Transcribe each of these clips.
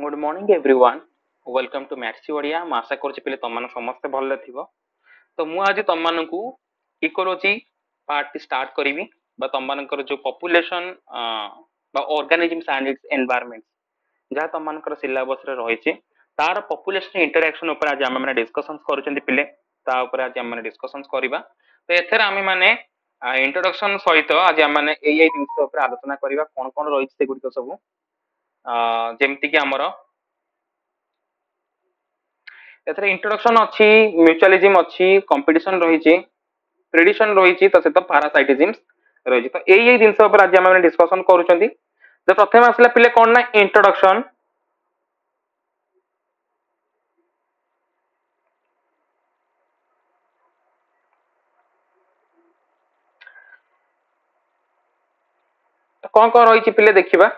Good morning everyone welcome to maths Odia मैं आशा करूँ पे तुम समस्ते भल थी। तो मुझे आज तुम मानक इकोलॉजी पार्ट स्टार्ट करी तुम मानकर जो population organisms and it's environment जहाँ तुम मानकर सिलेबस रे रही तार पॉपुलेशन इंटरैक्शन ऊपर आज आम मैंने डिस्कशन करुँचे पिले आज आम डिस्कशन करवा। तो एथेर आम मैंने इंट्रोडक्शन सहित आज आम मैंने यही जिन आलोचना करवा कौन कौन रही से गुड़िक सब जमती कि आमर एथरे इंट्रोडक्शन अच्छी म्यूचुअलिज्म अच्छी कंपटीशन रही प्रेडिक्शन रही तो सहित पैरासाइटिज्म रही। तो यही जिनस आज आम डिस्कशन करुँच। तो प्रथम आसला पिले कौन ना इंट्रोडक्शन। कौन कौन रही पिले देखा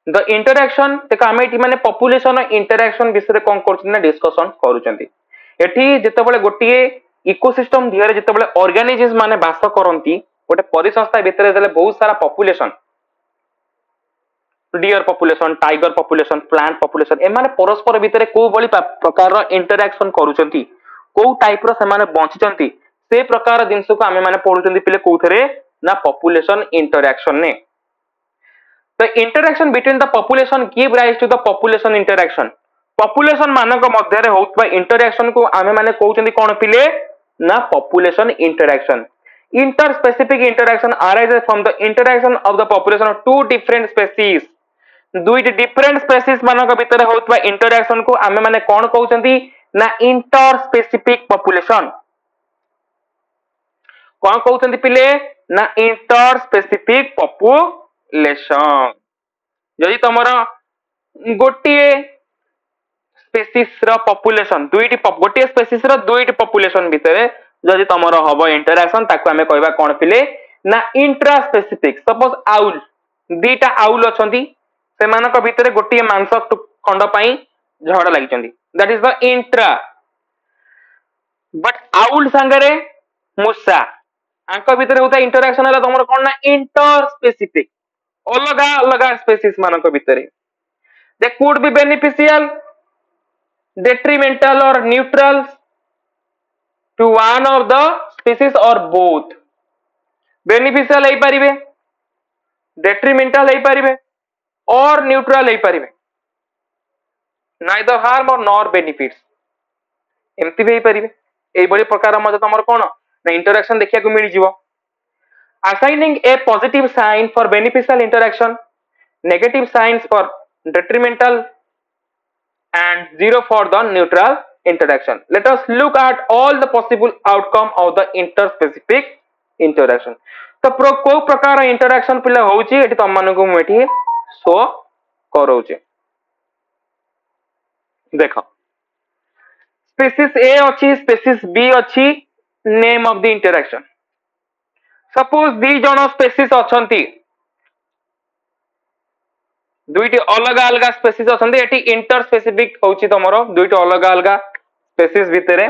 द इंटरैक्शन देखो आम ये माने पॉपुलेशन इंटरैक्शन विषय कौन कर डिस्कशन करुँच। जिते गोटे इकोसिस्टम दिहरे जिते ऑर्गेनिजम्स माने बास करती गोटे परिसंस्था भितर बहुत सारा population deer population tiger population plant population एमाने परस्पर भितर को बड़ी प्रकार इंटरैक्शन करूछंती को टाइप रो से बंचिचंती से प्रकार जिनस को आमे माने पढुचंती पिले कोथरे ना पॉपुलेशन इंटरैक्शन ने। The interaction between the population give rise to the population interaction. Population मानक मध्य होउतबा इंटरैक्शन को आमे माने कहउचंदी कोन पिले ना population interaction. Interspecific interaction arises from the interaction of the population of two different species. दुई डिफरेंट स्पेसीज मानक भितर होउतबा इंटरैक्शन को आमे माने कोन कहउचंदी ना इंटरस्पेसिफिक पॉपुलेशन। कोन कहउचंदी पिले ना इंटरस्पेसिफिक पॉपुलेशन। जदि तुमर गोटे स्पेसीस रो पॉपुलेशन दुईटी गोटे स्पेसीस रो दुईटी पॉपुलेशन भितर जदि तुमर हबो इंटरैक्शन ताको हमें कहबा कोन पिले ना इंट्रास्पेसिफिक। सपोज आउल दीटा आउल अछंती सेमानक भितर गोटे मांस खंड पई झगड़ा लागिचंती that is the intra. But owl संगरे मुसा आंक भितर होता इंटरैक्शन हला तुमर कोन ना इंटरस्पेसिफिक अलग अलग स्पेसीज मानक भितर they could be beneficial detrimental or neutral to one of the species or both। beneficial है परिवे detrimental है परिवे और neutral है परिवे neither harm or nor benefits एमती भी परिवे एई बड़ी प्रकार मते तमर कोन ना इंटरैक्शन देखिया को मिल जिवो। assigning a positive sign for beneficial interaction, negative signs for detrimental and 0 for the neutral interaction. Let us look at all the possible outcome of the interspecific interaction. तो को प्रकार इंटरैक्शन पिला होउची एठी तम मानकु एठी शो करौचे। देखो स्पीसीज ए अछि स्पीसीज बी अछि name of the interaction. Suppose दी जण स्पीसीज अछंती दुईटी अलग अलग स्पेसीज अछंती एटी इंटरस्पेसिफिक होउची तमरो दुईटी अलग अलग स्पेसीज भितरे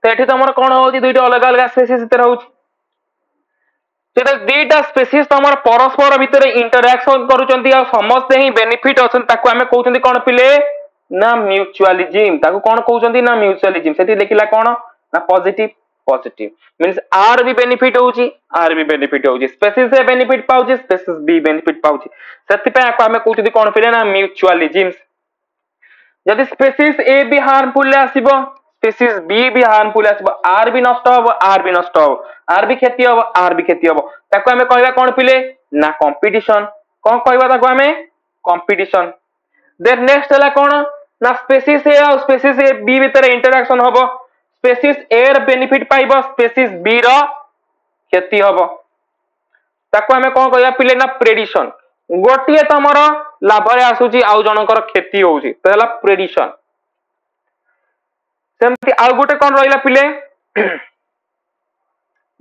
तो एठी तमरो कोन होउची दुईटी अलग अलग स्पेसीज भितरे होउची जेटा दीटा स्पेसीज तमर परस्पर भितरे इंटरैक्शन करूचंती आ समस्त ही बेनिफिट अछन ताको हमें कहउचंती कोन पिले ना म्यूचुअलिज्म ताको कोन कहउचंती ना म्यूचुअलिज्म सेठी देखिला कोन ना पॉजिटिव पॉजिटिव मींस आर भी बेनिफिट होउची आर भी बेनिफिट होउची स्पेसीज से बेनिफिट पाउची स्पेसीज बी बेनिफिट पाउची सेति पे आको हमें कहउचंती कोन पिले ना म्यूचुअलिज्म। यदि स्पेसीज ए भी हार्मफुल आसीबो स्पेसीज बी भी हार्मफुल आसीबो आर भी नष्ट होबो आर भी नष्ट होबो आर भी क्षति होबो आर भी क्षति होबो ताको हमें कहबा कोन पिले ना कंपटीशन। कोन कहबा ताको हमें कंपटीशन। देन नेक्स्ट हला कोन ना स्पेसीज ए और स्पेसीज ए बी भीतर इंटरैक्शन होबो स्पेसीज ए र बेनिफिट पाइबो स्पेसीज बी र क्षति होबो ताको हमें कोन कहबा पिले ना प्रेडिक्शन। गोटिए तमरो लाभ रे आसुची आउ जनकर क्षति होउची तो हला प्रेडिक्शन। सेमति आउ गोटे कोन रहिला पिले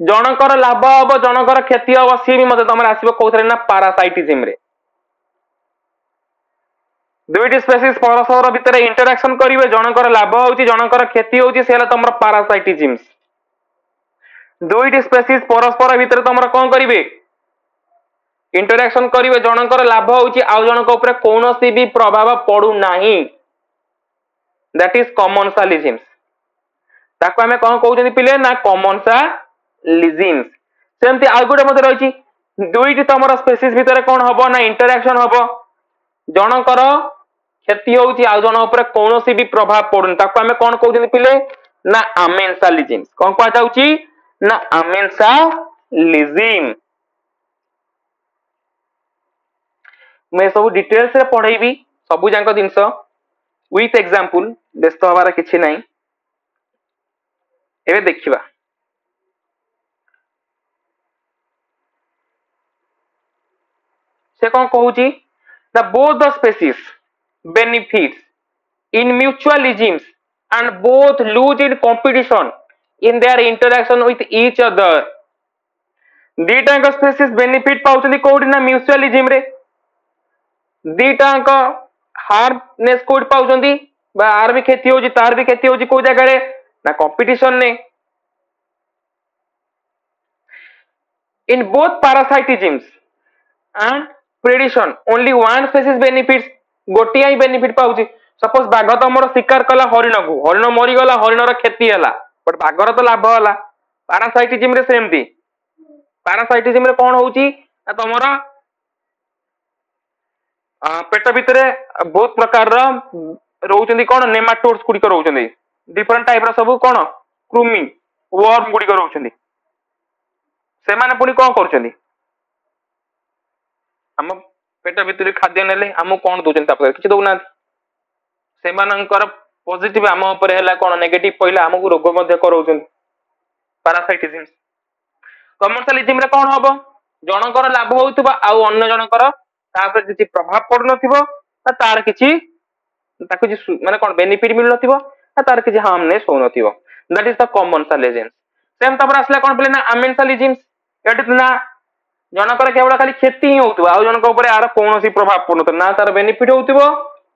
जनकर लाभ हबो जनकर क्षति हबो सी भी मते तमरे आसीबो कोथरे ना पैरासाइटिज्म रे। दुईटी स्पेसीज परस्पर भितर इंटरैक्शन करिवे जनकर लाभ होउची जनकर क्षति होउची से हला तमर पैरासाइटिज्म दुईटी स्पेसीज परस्पर भितर तमर कोन करिवे इंटरैक्शन करिवे जनकर लाभ होउची आ जनक ऊपर कोनोसी भी प्रभाव पडू नाही दैट इज कॉमनसालिज्म ताको हमें कोन कहउछनी पिले ना कॉमनसालिज्म सेमती आ गुडे मते रहिची दुईटी तमर स्पेसीज भितर कोन हबो ना इंटरैक्शन हबो जनकर क्षति होउची आ जन ऊपर कोनोसी भी प्रभाव पडुन ताको हमें कोन कहउछनी पिले ना आमेंसालिज्म कोन कहआ जाउची ना आमेंसालिज्म मैं सब डिटेल्स रे पढेबी सबु जांक जिंस विथ एग्जांपल व्यस्त हबार किछि नाही एबे देखिबा से कोन कहूची the both the species benefits in mutualism and both lose in competition in their interaction with each other दीटांक स्पेसीज बेनिफिट पाउचंदी कोडी ना म्यूचुअलिज्म रे दीटांक हार्मनेस कोड पाउचंदी बा आर भी खेती होजी तार भी खेती होजी को जगह रे ना कंपटीशन ने in both parasitisms and predation only one species benefits Gotiya he benefit पाउची suppose बाघ तमर शिकार कला हरिण को हरिण मरी गला हरिणर क्षति हला बट बाघर तो लाभ हला पैरासाइटिज्म रे सेमती पैरासाइटिज्म रे कोन होउची तमर पेट भितरे बहुत प्रकार रो रहउचंदी कोन नेमाटोड्स गुडी को रहउचंदी डिफरेंट टाइप रो सब कोन कृमि वर्म गुडी को रहउचंदी से माने पुनी कोन करचंदी हम पेट भितरे खाद्य नेले हम कोन दोचंदी तापर किछि दउना से मानकर पॉजिटिव हम ऊपर हैला कोन नेगेटिव पहिला हमकु रोग मध्ये करउचंदी पैरासाइटिज्म कमर्शियलिज्म रे कोन हबो जनकर लाभ होउतबा आ अन्य जनकर तापर किछि प्रभाव पड़ नथिबो तार किछि ताकु जे माने कोन बेनिफिट मिल नथिबो तार किछि हार्मनेस हो नथिबो that is the commensalism same तबर असला कोन पले ना आमेंसालिज्म एट ना जनकर केवल खाली क्षति ही होउतबा आ जनकर ऊपर आर कोनोसी प्रभाव पड़ नथि ना तार बेनिफिट होउतबो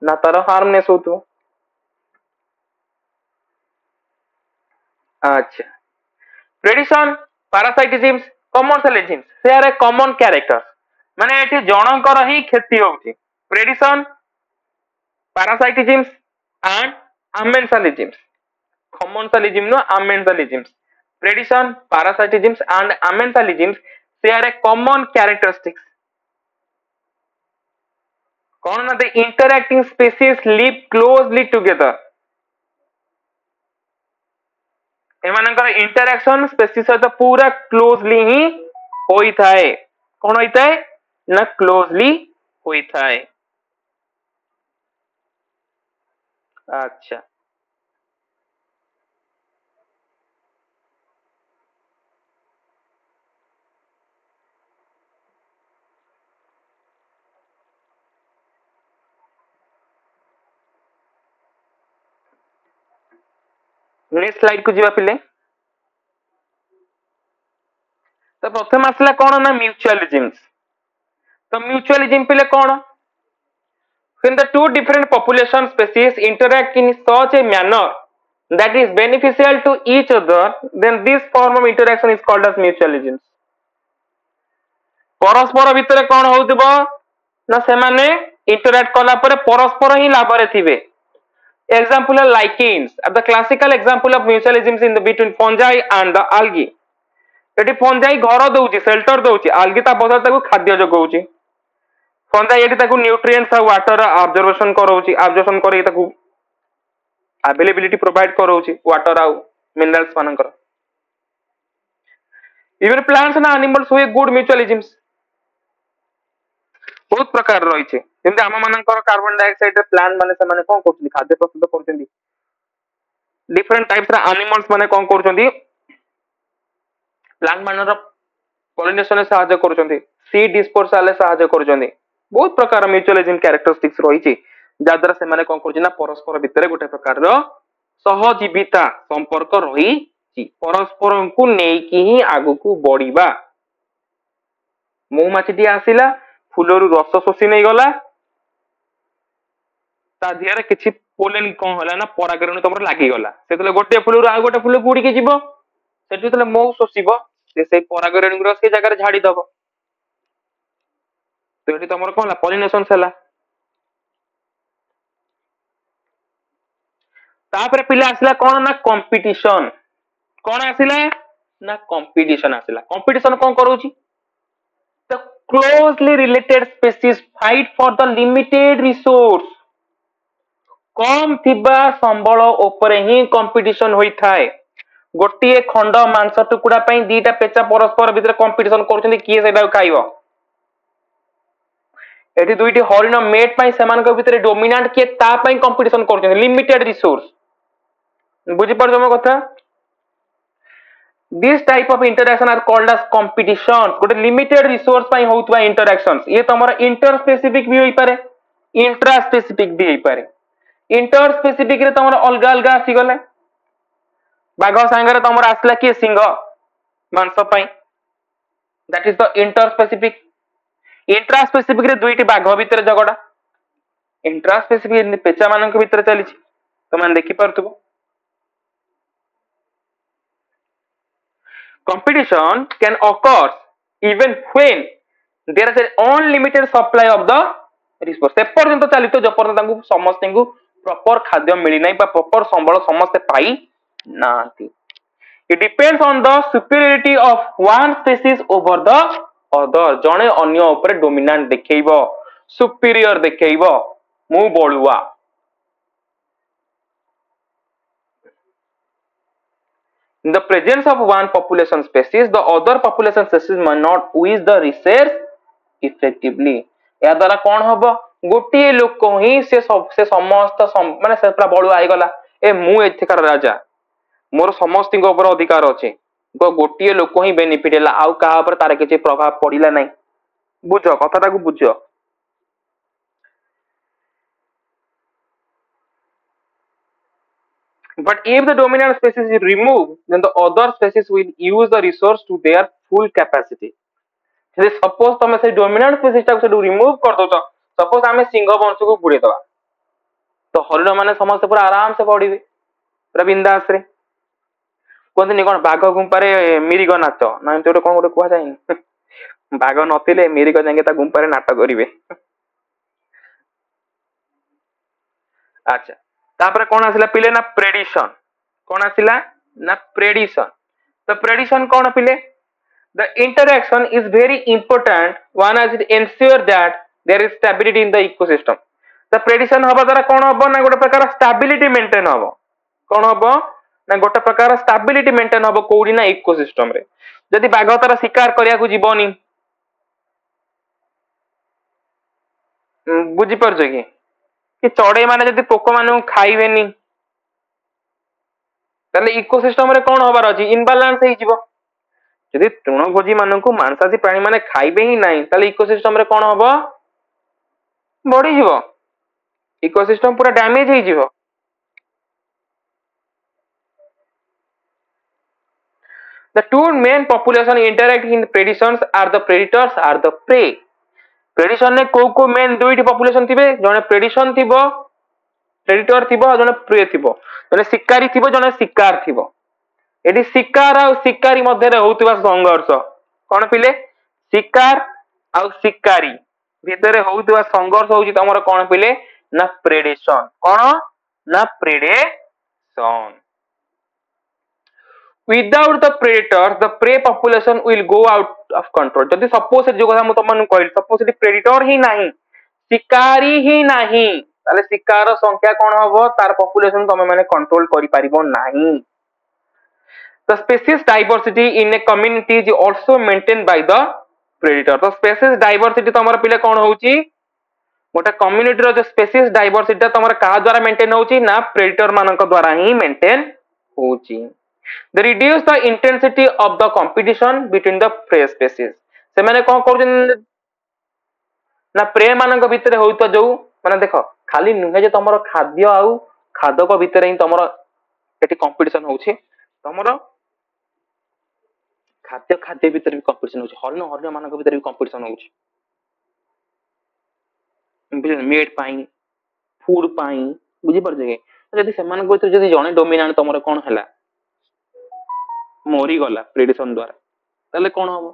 ना तार हार्मनेस होउतबो अच्छा प्रेडिशन पैरासाइटिज्म कमर्शियलिज्म से आर ए कॉमन कैरेक्टर माने एठी जनकर ही क्षति होउची predation parasitism and amensalism commensalism no amensalism predation parasitism and amensalism they are a common characteristics कौन ना the interacting species live closely together एमानकर इंटरैक्शन स्पेसीज सहित पूरा क्लोजली ही होई थाए कौन होई थाए ना क्लोजली होई थाए अच्छा नेक्स्ट स्लाइड को जीवा पिले तो प्रथम आसला कौन ना म्यूचुअलिज्म तो म्यूचुअलिज्म पिले कौन when the two different population species interact in such a manner that is beneficial to each other then this form of interaction is called as mutualism परस्पर भितर कौन होउतबो ना से माने इंटरैक्ट कला परे परस्पर ही लाभ रे थिबे example are lichens are the classical example of mutualism in the between fungi and the algae eighty fungi घर दउची शेल्टर दउची algae ता बदल ताको खाद्य जगउची fungi एटी ताको न्यूट्रिएंट्स और वाटर ऑब्जर्वेशन करउची ऑब्जर्वेशन करी ताको अवेलेबिलिटी प्रोवाइड करउची वाटर और मिनरल्स मानकर इवन प्लांट्स ना एनिमल्स हुए गुड म्यूचुअलिज्म बहुत प्रकार रही छे जेंते आम मानकर कार्बन डाइऑक्साइड रे प्लांट माने से माने कोन करछथि खाद्य प्रस्तुत करछथि डिफरेंट टाइप्स रा एनिमल्स माने कोन करछथि प्लांट मानर पॉलिनेशन से सहायता करछथि सीड डिस्पर्सल से सहायता करछथि बहुत प्रकार म्यूचुअलिज्म कैरेक्टरिस्टिक्स रही छे जादरा से माने कोन करछथि ना परस्पर भितरे गोटे प्रकार रो सहजीविता संपर्क रही छी परस्पर को नेई की ही आगु को बढ़ीबा मौमाछीटी आसिला फूलरू रस शोषी नहीं गला ତା ଧିଆରେ କିଛି पोलेन कौन होला ना परागरेणु तुम लागिगला से गोटे फूल आउ गोटे फूल उड़िकी जीव से मऊ शोषिब से परागरेणु से जगह झाड़ीदब तो ये तुम कौन पॉलिनेशन है तापर पिला आसला कौन ना कंपटीशन कौन आसला ना कंपटीशन आसला कंपटीशन कौन करूची the closely related species fight for the limited resource कम थिबा संबल उपरे ही कंपटीशन होई थाए गोटे खंड मांस टुकुड़ा पई दीटा पेचा परस्पर भितर कंपटीशन करछन्ती किए सेटा खाइबो एठी दुईटी हरिण मेट पई सेमानक भितर डोमिनेंट किए ता पई कंपटीशन करछन्ती लिमिटेड रिसोर्स बुझी पड़ जम कथा this type of interaction are called as competition गोटे लिमिटेड रिसोर्स पई होतबा इंटरैक्शंस ये तमरा इंटर स्पेसिफिक भी होई पारे इंट्रा स्पेसिफिक भी होई पारे इंटर स्पेसिफिक रे तमरा अलग अलग आसी गले बाघ सांगरे तमरा आसला कि सिंह मांस पई that is the inter specific intra specific रे दुईटी बाघ भितर झगड़ा इंट्रा स्पेसिफिक पेचा मानक भितर चली तो मान देखि परतुबो competition can occur even when there is an unlimited supply of the resource से पर्यंत चलित जो पर्यंत तांकु समस्त को प्रॉपर खाद्य मिली नहीं बा प्रॉपर संबल समस्त पाई नांती it depends on the superiority of one species over the other जणे अन्य ऊपर डोमिनेंट देखैबो सुपीरियर देखैबो मु बळुआ In the presence of one population species, the other population species may not use the resource effectively. या द्वारा कौन हम गोटे लोक ही से समस्त माने से पूरा बळुआ आइ गला ए मु एथिकार राजा मोर समस्त ऊपर अधिकार अछि तो गोटे लोक ही बेनिफिट हला आउ का ऊपर तार किछि प्रभाव पड़िला नै बुझो कथाटा को बुझो But if the dominant species is removed, then the other species will use the resource to their full capacity. So suppose तुम से dominant species टाको से remove कर दो तो suppose हमें सिंह वंश को बुड़े दवा तो हरिण माने समस्त पूरा आराम से पड़िबे पूरा बिंदास रे कोन नि कोन बाघ गुंपारे मिरिग नाच ना तो कोन गोटे कुआ जाय बाघ नथिले मिरिग जांगे ता गुंपारे नाटक करिवे अच्छा तापर कौन आसिला पिले ना प्रेडिशन कौन आसिला ना प्रेडिशन तो प्रेडिशन कौन पिले the interaction is very important one as it ensure that there is stability in the ecosystem तो प्रेडिशन हबा द्वारा कौन हबो ना गोटे प्रकार स्टेबिलिटी मेंटेन हबो कौन हबो ना गोटे प्रकार स्टेबिलिटी मेंटेन हबो कोडी ना इकोसिस्टम रे जदि बाघ तार शिकार करिया को जीवनी बुझी परछ कि चढ़ई माने जदि पोक माने खाइबेनी ताले इकोसिस्टम रे कोन होबार अछि इनबैलेंस हे जिवो जदि तृणभोजी मानकु मांसासी प्राणी माने खाइबे ही नाही ताले इकोसिस्टम रे कोन होबो बढी जिवो इकोसिस्टम पूरा डैमेज हे जिवो The two main population interact in predations are the predators are the prey प्रेडिशन ने को मेन दुईटी पॉपुलेशन थिबे जने प्रेडिशन थिबो प्रेडिटर थिबो जने प्रे थिबो जने शिकारी थिबो जने शिकार थिबो एडी शिकार आ शिकारी मध्ये रे होतबा संघर्ष कोन पिले शिकार आ शिकारी भितरे होतबा संघर्ष होउची तमरो कोन पिले ना प्रेडेशन कोन ना predation Without the predator, the prey population will go out of control. जदि suppose जो कथा मु तमन कहली suppose एटी predator ही नाही शिकारी ही नाही ताले शिकार संख्या कोन हबो तार population तमे माने कंट्रोल करि परिबो नाही The species diversity in a community is also maintained by the predator. तो species diversity तमरा पिले कोन होउची गोटे कम्युनिटी रो जो species diversity तमरा का द्वारा मेंटेन होउची ना predator मानक द्वारा ही मेंटेन होउची They reduce the intensity of the competition between the prey species. से माने कोन करजन ना प्रे मानक भितरे होइतो जो माने देखो खाली नुहे जे तमरो खाद्य आउ खादक भितरे ही तमरो एटी कंपटीशन होउछे तमरो खाद्य भितरे भी कंपटीशन होउछे हरिण मानक भितरे भी कंपटीशन होउछे मेट पाई फूड पाई बुझी पारछे के जदी सेमान को जदी जणे डोमिनेंट तमरो कोन हला मोरी गला प्रेडिक्शन द्वारा ताले कोन हो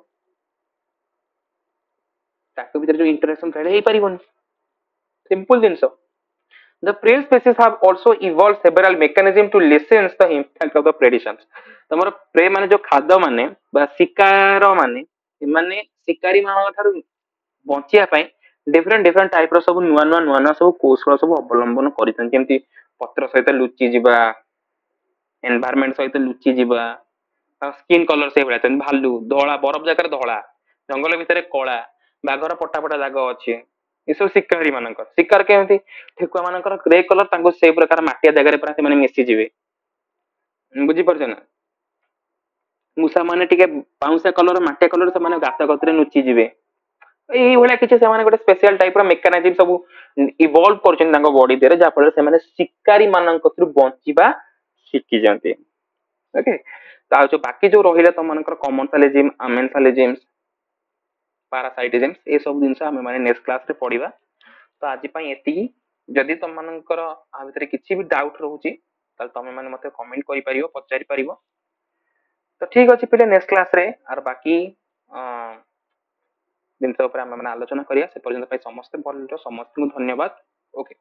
ताके भीतर जो इंटरेक्शन फेड हे परिबन सिंपल जिंसो The prey species have also evolved several mechanisms to lessen the impact of the predations. तमर प्रे माने जो खाद्य माने बा शिकार माने माने शिकारी मान ठारू बचिया पई डिफरेंट डिफरेंट टाइप रो सब नुवा सब कौशल सब अवलंबन करितन जेमति पत्र सहित लुचि जिबा एनवायरनमेंट सहित लुचि जिबा स्किन कलर से भला भालू धोला बरफ जगह धोला जंगल भितर कला बाघर पटा पटा जाग अछि ये सब शिकारी मानकर शिकार केमति ठेकुआ मानकर ग्रे कलर तांको से प्रकार माटिया जगह पर से माने मिसी जिवे बुझी परछ ना मुसा माने टिके पाउसा कलर माटिया कलर से माने गाता गतरे नुचि जिवे एई भला किछ से माने गोटे स्पेशल टाइप रो मेकानिज्म सब इवॉल्व करछन तांको बॉडी देरे जा फल से माने शिकारी मानक थ्रु बंचिबा शिखि जानते ओके ता जो बाकी जो रहिला त मानकर कॉमनसालिज्म अमेंसालिज्म पारासाइटिज्म ए सब जिंस हम माने नेक्स्ट क्लास रे पढिबा तो आज पई एति जदि तुम मानकर आ भितर किछि भी डाउट रहउची त तमे माने मते कमेंट करि परिबो पचारि परिबो तो ठीक अछि पिले नेक्स्ट क्लास रे आर बाकी जिनस ऊपर हम माने आलोचना करिया से पर्यंत पई समस्त भल समस्त को धन्यवाद ओके